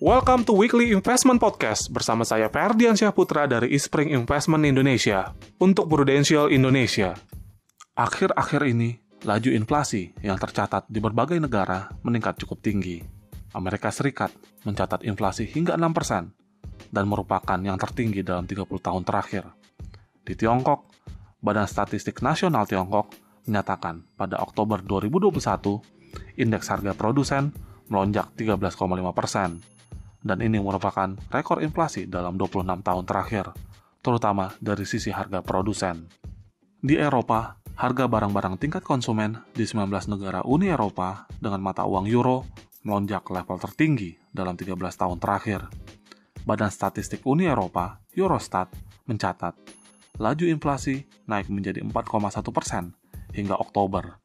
Welcome to Weekly Investment Podcast bersama saya Ferdiansyah Putra dari Eastspring Investment Indonesia untuk Prudential Indonesia. Akhir-akhir ini, laju inflasi yang tercatat di berbagai negara meningkat cukup tinggi. Amerika Serikat mencatat inflasi hingga 6% dan merupakan yang tertinggi dalam 30 tahun terakhir. Di Tiongkok, Badan Statistik Nasional Tiongkok menyatakan pada Oktober 2021, indeks harga produsen melonjak 13,5%. Dan ini merupakan rekor inflasi dalam 26 tahun terakhir, terutama dari sisi harga produsen. Di Eropa, harga barang-barang tingkat konsumen di 19 negara Uni Eropa dengan mata uang euro melonjak level tertinggi dalam 13 tahun terakhir. Badan Statistik Uni Eropa, Eurostat, mencatat laju inflasi naik menjadi 4,1% hingga Oktober,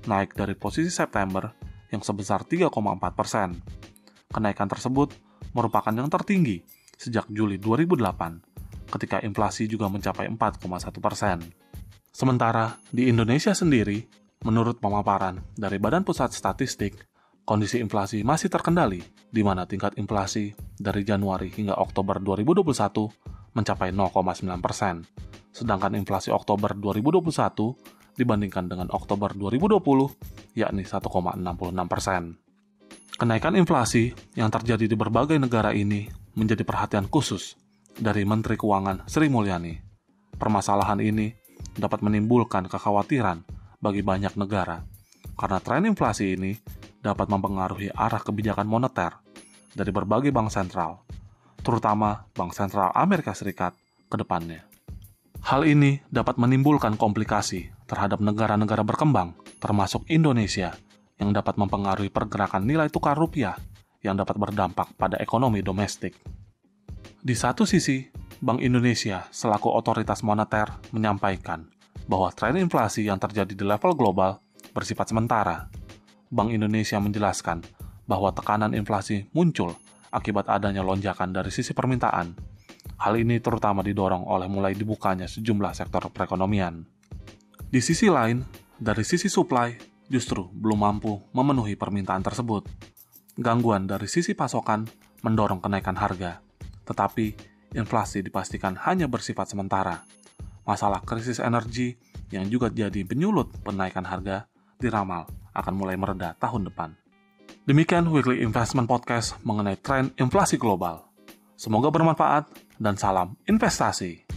naik dari posisi September yang sebesar 3,4%. Kenaikan tersebut merupakan yang tertinggi sejak Juli 2008, ketika inflasi juga mencapai 4,1%. Sementara di Indonesia sendiri, menurut pemaparan dari Badan Pusat Statistik, kondisi inflasi masih terkendali, di mana tingkat inflasi dari Januari hingga Oktober 2021 mencapai 0,9%, sedangkan inflasi Oktober 2021 dibandingkan dengan Oktober 2020, yakni 1,66%. Kenaikan inflasi yang terjadi di berbagai negara ini menjadi perhatian khusus dari Menteri Keuangan Sri Mulyani. Permasalahan ini dapat menimbulkan kekhawatiran bagi banyak negara, karena tren inflasi ini dapat mempengaruhi arah kebijakan moneter dari berbagai bank sentral, terutama Bank Sentral Amerika Serikat ke depannya. Hal ini dapat menimbulkan komplikasi terhadap negara-negara berkembang, termasuk Indonesia, yang dapat mempengaruhi pergerakan nilai tukar rupiah yang dapat berdampak pada ekonomi domestik. Di satu sisi, Bank Indonesia selaku otoritas moneter menyampaikan bahwa tren inflasi yang terjadi di level global bersifat sementara. Bank Indonesia menjelaskan bahwa tekanan inflasi muncul akibat adanya lonjakan dari sisi permintaan. Hal ini terutama didorong oleh mulai dibukanya sejumlah sektor perekonomian. Di sisi lain, dari sisi supply justru belum mampu memenuhi permintaan tersebut. Gangguan dari sisi pasokan mendorong kenaikan harga, tetapi inflasi dipastikan hanya bersifat sementara. Masalah krisis energi yang juga jadi penyulut penaikan harga diramal akan mulai mereda tahun depan. Demikian Weekly Investment Podcast mengenai tren inflasi global. Semoga bermanfaat dan salam investasi.